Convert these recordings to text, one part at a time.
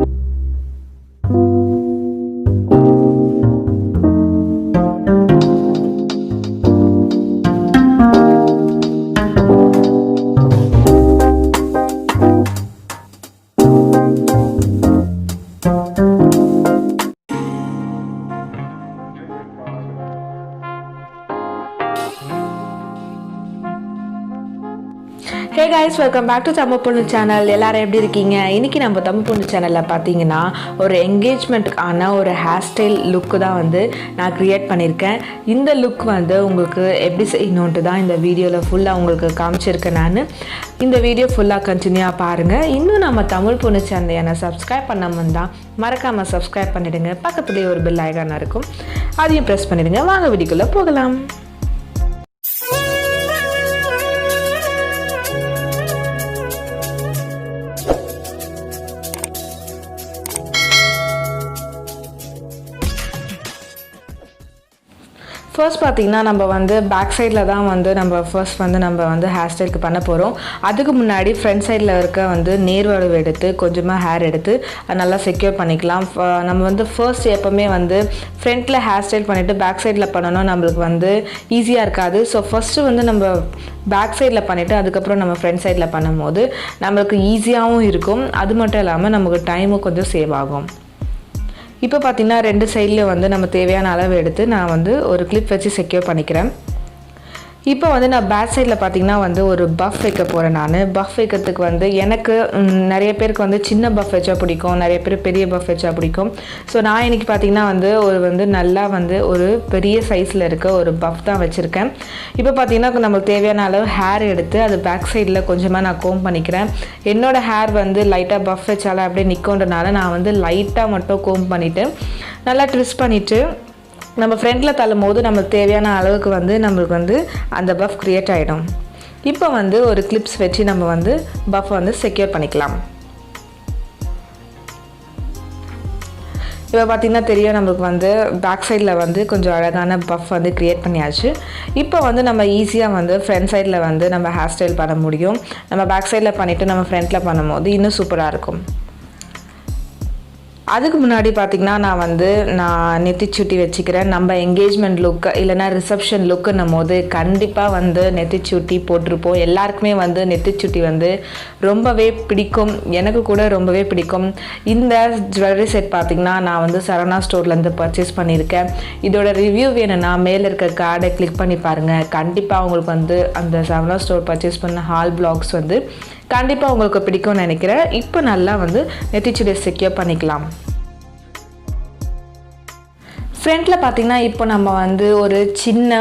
Hey guys, welcome back to Tamilponnu channel. எல்லாரும் எப்படி இருக்கீங்க? இன்னைக்கு நம்ம Tamilponnu channelல பாத்தீங்கன்னா ஒரு என்கேஜ்மென்ட்கான ஒரு ஹேர் ஸ்டைல் லுக் தான் வந்து நான் கிரியேட் பண்ணிருக்கேன். இந்த லுக் வந்து உங்களுக்கு எப்படி செய்யணும்னு தான் இந்த வீடியோல ஃபுல்லா உங்களுக்கு காமிச்சிருக்கேன் நான். இந்த வீடியோ ஃபுல்லா கண்டினியூவா பாருங்க. இன்னும் நம்ம Tamilponnu channel சப்ஸ்கிரைப் பண்ணாம இருந்தா மறக்காம சப்ஸ்கிரைப் பண்ணிடுங்க. பக்கத்துலயே ஒரு பெல் ஐகான் இருக்கும். அதையும் பிரஸ் பண்ணிடுங்க. வாங்க வீடியோக்குள்ள போகலாம். ஃபர்ஸ்ட் பார்த்தீங்கன்னா நம்ம வந்து பேக் சைடில் தான் வந்து நம்ம ஃபர்ஸ்ட் வந்து நம்ம வந்து ஹேர் ஸ்டைலுக்கு பண்ண போகிறோம். அதுக்கு முன்னாடி ஃப்ரண்ட் சைடில் இருக்க வந்து நேர்வளவு எடுத்து கொஞ்சமாக ஹேர் எடுத்து நல்லா செக்யூர் பண்ணிக்கலாம். நம்ம வந்து ஃபர்ஸ்ட் எப்போவுமே வந்து ஃப்ரண்ட்டில் ஹேர் ஸ்டைல் பண்ணிவிட்டு பேக் சைடில் பண்ணணும் நம்மளுக்கு வந்து ஈஸியாக இருக்காது. ஸோ ஃபஸ்ட்டு வந்து நம்ம பேக் சைடில் பண்ணிவிட்டு அதுக்கப்புறம் நம்ம ஃப்ரண்ட் சைடில் பண்ணும்போது நம்மளுக்கு ஈஸியாகவும் இருக்கும். அது மட்டும் இல்லாமல் நமக்கு டைமும் கொஞ்சம் சேவ் ஆகும். இப்போ பார்த்தீங்கன்னா ரெண்டு சைட்லேயும் வந்து நம்ம தேவையான அளவு எடுத்து நான் வந்து ஒரு கிளிப் வச்சு செக்யூர் பண்ணிக்கிறேன். இப்போ வந்து நான் பேக் சைடில் பார்த்தீங்கன்னா வந்து ஒரு பஃப் வைக்க போகிறேன். நான் பஃப் வைக்கிறதுக்கு வந்து எனக்கு நிறைய பேருக்கு வந்து சின்ன பஃப் வச்சா பிடிக்கும், நிறைய பேர் பெரிய பஃப் வச்சா பிடிக்கும். ஸோ நான் இன்றைக்கி பார்த்தீங்கன்னா வந்து வந்து நல்லா வந்து ஒரு பெரிய சைஸில் இருக்க ஒரு பஃப் தான் வச்சுருக்கேன். இப்போ பார்த்தீங்கன்னா நம்மளுக்கு தேவையான அளவு ஹேர் எடுத்து அது பேக் சைடில் கொஞ்சமாக நான் கோம் பண்ணிக்கிறேன். என்னோடய ஹேர் வந்து லைட்டாக பஃப் வச்சாலும் அப்படியே நிற்கொன்றனால நான் வந்து லைட்டாக மட்டும் கோம் பண்ணிவிட்டு நல்லா ட்விஸ்ட் பண்ணிவிட்டு நம்ம ஃப்ரண்ட்டில் தள்ளும் போது நம்மளுக்கு தேவையான அளவுக்கு வந்து நம்மளுக்கு வந்து அந்த பஃப் க்ரியேட் ஆகிடும். இப்போ வந்து ஒரு கிளிப்ஸ் வச்சு நம்ம வந்து பஃப் வந்து செக்யூர் பண்ணிக்கலாம். இப்போ பார்த்திங்கன்னா தெரியும் நம்மளுக்கு வந்து பேக் சைடில் வந்து கொஞ்சம் அழகான பஃப் வந்து க்ரியேட் பண்ணியாச்சு. இப்போ வந்து நம்ம ஈஸியாக வந்து ஃப்ரண்ட் சைடில் வந்து நம்ம ஹேர் ஸ்டைல் பண்ண முடியும். நம்ம பேக் சைடில் பண்ணிவிட்டு நம்ம ஃப்ரண்ட்டில் பண்ணும்போது இன்னும் சூப்பராக இருக்கும். அதுக்கு முன்னாடி பார்த்திங்கன்னா நான் நெத்திச்சுட்டி வச்சுக்கிறேன். நம்ம என்கேஜ்மெண்ட் லுக்கு இல்லைனா ரிசப்ஷன் லுக்குன்னும் போது கண்டிப்பாக வந்து நெத்திச்சுட்டி போட்டிருப்போம். எல்லாருக்குமே வந்து நெத்திச்சுட்டி வந்து ரொம்பவே பிடிக்கும். எனக்கு கூட ரொம்பவே பிடிக்கும். இந்த ஜுவல்லரி செட் பார்த்திங்கன்னா நான் வந்து சரவணா ஸ்டோர்லேருந்து பர்ச்சேஸ் பண்ணியிருக்கேன். இதோட ரிவ்யூ வேணும்னா மேலே இருக்க கார்டை கிளிக் பண்ணி பாருங்கள். கண்டிப்பாக உங்களுக்கு வந்து அந்த சரவணா ஸ்டோர் பர்ச்சேஸ் பண்ண ஹால் பிளாக்ஸ் வந்து கண்டிப்பாக உங்களுக்கு பிடிக்கும்னு நினைக்கிறேன். இப்போ நல்லா வந்து நெத்திச்சுட்டியை செக்யூர் பண்ணிக்கலாம். ஃப்ரண்ட்டில் பார்த்திங்கன்னா இப்போ நம்ம வந்து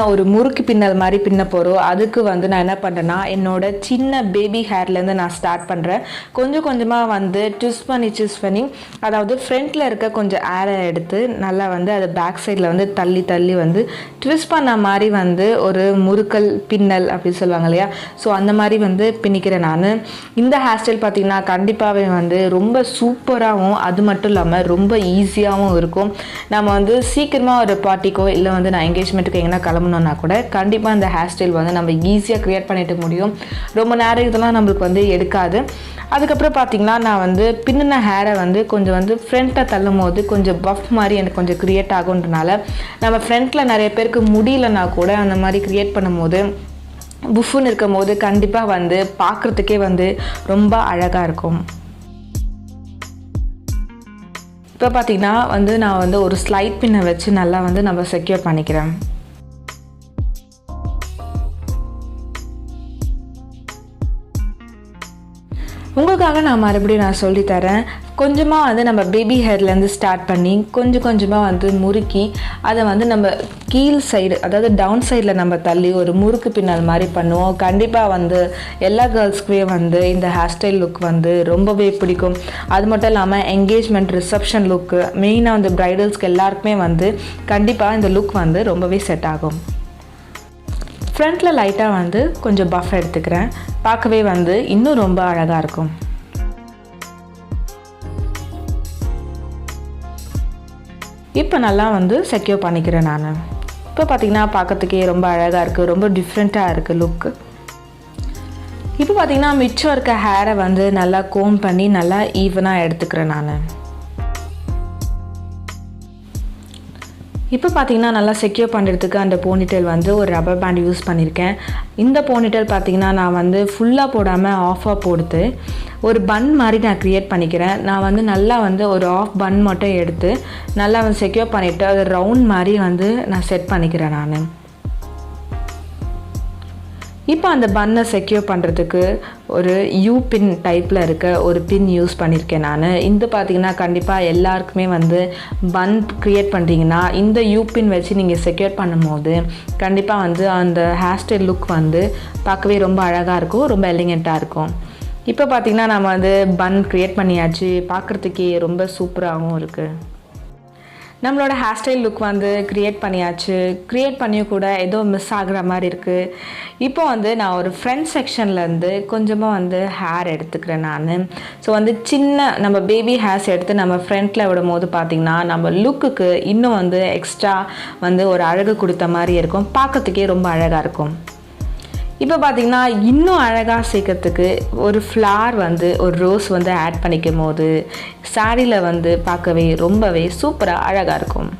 ஒரு முறுக்கு பின்னல் மாதிரி பின்ன போகிறோம். அதுக்கு வந்து நான் என்ன பண்ணுறேன்னா என்னோடய சின்ன பேபி ஹேர்லேருந்து நான் ஸ்டார்ட் பண்ணுறேன். கொஞ்சம் கொஞ்சமாக வந்து ட்விஸ்ட் பண்ணி அதாவது ஃப்ரண்ட்டில் இருக்க கொஞ்சம் ஏரை எடுத்து நல்லா வந்து அது பேக் சைடில் வந்து தள்ளி வந்து ட்விஸ்ட் பண்ண மாதிரி வந்து ஒரு முறுக்கல் பின்னல் அப்படி சொல்லுவாங்க இல்லையா. ஸோ அந்த மாதிரி வந்து பின்னிக்கிறேன் நான். இந்த ஹேர் ஸ்டைல் பார்த்திங்கன்னா கண்டிப்பாகவே வந்து ரொம்ப சூப்பராகவும் அது மட்டும் இல்லாமல் ரொம்ப ஈஸியாகவும் இருக்கும். நம்ம வந்து சீக்கிரமாக ஒரு பார்ட்டிக்கோ இல்லை வந்து நான் என்கேஜ்மெண்ட்டுக்கு எங்கன்னா கிளம்பணுன்னா கூட கண்டிப்பாக இந்த ஹேர் ஸ்டைல் வந்து நம்ம ஈஸியாக க்ரியேட் பண்ணிட்டு முடியும். ரொம்ப நேரம் இதெல்லாம் நம்மளுக்கு வந்து எடுக்காது. அதுக்கப்புறம் பார்த்திங்கன்னா நான் வந்து பின்னின ஹேரை வந்து கொஞ்சம் வந்து ஃப்ரண்ட்டில் தள்ளும் போது கொஞ்சம் பஃப் மாதிரி எனக்கு கொஞ்சம் க்ரியேட் ஆகுன்றனால நம்ம ஃப்ரண்ட்டில் நிறைய பேருக்கு முடியலன்னா கூட அந்த மாதிரி க்ரியேட் பண்ணும்போது புஃப்னு இருக்கும் போது கண்டிப்பாக வந்து பார்க்குறதுக்கே வந்து ரொம்ப அழகாக இருக்கும். இப்போ பார்த்திங்கன்னா வந்து நான் வந்து ஒரு ஸ்லைட் பின்னை வச்சு நல்லா வந்து நம்ம செக்யூர் பண்ணிக்கிறேன். உங்களுக்காக நான் மறுபடியும் சொல்லித்தரேன். கொஞ்சமாக வந்து நம்ம பேபி ஹேர்லேருந்து ஸ்டார்ட் பண்ணி கொஞ்சமாக வந்து முறுக்கி அதை வந்து நம்ம கீழ் சைடு அதாவது டவுன் சைடில் நம்ம தள்ளி ஒரு முறுக்கு பின்னல் மாதிரி பண்ணுவோம். கண்டிப்பாக வந்து எல்லா கேர்ள்ஸ்க்குமே வந்து இந்த ஹேர் ஸ்டைல் லுக் வந்து ரொம்பவே பிடிக்கும். அது மட்டும் இல்லாமல் என்கேஜ்மெண்ட் ரிசப்ஷன் லுக்கு மெயினாக வந்து ப்ரைடல்ஸ்க்கு எல்லாருக்குமே வந்து கண்டிப்பாக இந்த லுக் வந்து ரொம்பவே செட் ஆகும். ஃப்ரண்ட்டில் லைட்டாக வந்து கொஞ்சம் பஃப் எடுத்துக்கிறேன். பார்க்கவே வந்து இன்னும் ரொம்ப அழகாக இருக்கும். இப்போ நல்லா வந்து செக்யூர் பண்ணிக்கிறேன் நான். இப்போ பார்த்திங்கன்னா பார்க்கறதுக்கே ரொம்ப அழகாக இருக்குது, ரொம்ப டிஃப்ரெண்ட்டாக இருக்குது லுக்கு. இப்போ பார்த்திங்கன்னா மிச்சம் இருக்க ஹேரை வந்து நல்லா கோம் பண்ணி நல்லா ஈவனாக எடுத்துக்கிறேன் நான். இப்போ பார்த்தீங்கன்னா நல்லா செக்யூர் பண்ணுறதுக்கு அந்த போனிடெயில் வந்து ஒரு ரப்பர் பேண்ட் யூஸ் பண்ணியிருக்கேன். இந்த போனிடெயில் பார்த்தீங்கன்னா நான் வந்து ஃபுல்லாக போடாமல் ஆஃபாக போடுத்து ஒரு பன் மாதிரி நான் க்ரியேட் பண்ணிக்கிறேன். நான் வந்து நல்லா வந்து ஒரு ஆஃப் பன் மட்டும் எடுத்து நல்லா வந்து செக்யூர் பண்ணிவிட்டு அது ரவுண்ட் மாதிரி வந்து நான் செட் பண்ணிக்கிறேன் நான். இப்போ அந்த பன்னை செக்யூர் பண்ணுறதுக்கு ஒரு யூ பின் டைப்பில் இருக்க ஒரு பின் யூஸ் பண்ணியிருக்கேன் நான். இந்த பார்த்திங்கன்னா கண்டிப்பாக எல்லாருக்குமே வந்து பன் க்ரியேட் பண்ணுறீங்கன்னா இந்த யூ பின் வச்சு நீங்கள் செக்யூர் பண்ணும்போது கண்டிப்பாக வந்து அந்த ஹேர் ஸ்டைல் லுக் வந்து பார்க்கவே ரொம்ப அழகாக இருக்கும், ரொம்ப எலிகெண்ட்டாக இருக்கும். இப்போ பார்த்திங்கன்னா நம்ம வந்து பன் க்ரியேட் பண்ணியாச்சு, பார்க்குறதுக்கே ரொம்ப சூப்பராகவும் இருக்குது. நம்மளோட ஹேர் ஸ்டைல் லுக் வந்து க்ரியேட் பண்ணியாச்சு. க்ரியேட் பண்ணியும் கூட ஏதோ மிஸ் ஆகுற மாதிரி இருக்குது. இப்போ வந்து நான் ஒரு ஃப்ரண்ட் செக்ஷன்லேருந்து கொஞ்சமாக வந்து ஹேர் எடுத்துக்கிறேன் நான். ஸோ வந்து சின்ன நம்ம பேபி ஹேர்ஸ் எடுத்து நம்ம ஃப்ரண்ட்டில் விடும் போது பார்த்திங்கன்னா நம்ம லுக்குக்கு இன்னும் வந்து எக்ஸ்ட்ரா வந்து ஒரு அழகு கொடுத்த மாதிரி இருக்கும், பார்க்கறதுக்கே ரொம்ப அழகாக இருக்கும். இப்போ பார்த்திங்கன்னா இன்னும் அழகாக சேர்க்கறதுக்கு ஒரு ஃப்ளார் வந்து ஒரு ரோஸ் வந்து ஆட் பண்ணிக்கும் போது சாரியில் வந்து பார்க்கவே ரொம்பவே சூப்பராக அழகாக இருக்கும்.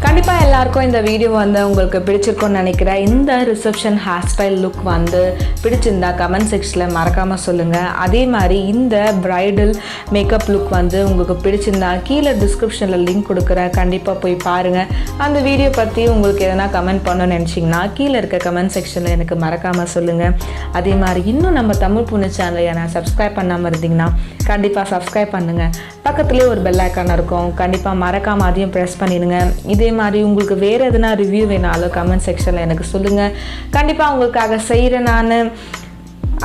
கண்டிப்பாக எல்லாருக்கும் இந்த வீடியோ வந்து உங்களுக்கு பிடிச்சிருக்கும்னு நினைக்கிறேன். இந்த ரிசப்ஷன் ஹேர் ஸ்டைல் லுக் வந்து பிடிச்சிருந்தா கமெண்ட் செக்ஷனில் மறக்காமல் சொல்லுங்கள். அதே மாதிரி இந்த பிரைடல் மேக்கப் லுக் வந்து உங்களுக்கு பிடிச்சிருந்தா கீழே டிஸ்கிரிப்ஷனில் லிங்க் கொடுக்குறேன், கண்டிப்பாக போய் பாருங்கள். அந்த வீடியோ பற்றி உங்களுக்கு எதனா கமெண்ட் பண்ணணும்னு நினச்சிங்கன்னா கீழே இருக்க கமெண்ட் செக்ஷனில் எனக்கு மறக்காமல் சொல்லுங்கள். அதே மாதிரி இன்னும் நம்ம தமிழ் பொண்ணு சேனலை நான் சப்ஸ்கிரைப் பண்ணாமல் இருந்தீங்கன்னா கண்டிப்பாக சப்ஸ்கிரைப் பண்ணுங்கள். பக்கத்துலேயே ஒரு பெல் ஐக்கான் இருக்கும், கண்டிப்பாக மறக்காமல் அதையும் ப்ரெஸ் பண்ணிடுங்க. இதே மாதிரி உங்களுக்கு வேறு எதுனா ரிவ்யூ வேணாலும் கமெண்ட் செக்ஷனில் எனக்கு சொல்லுங்கள், கண்டிப்பாக உங்களுக்காக செய்கிறேன் நான்.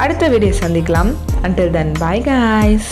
அடுத்த வீடியோ சந்திக்கலாம். Until then, bye guys.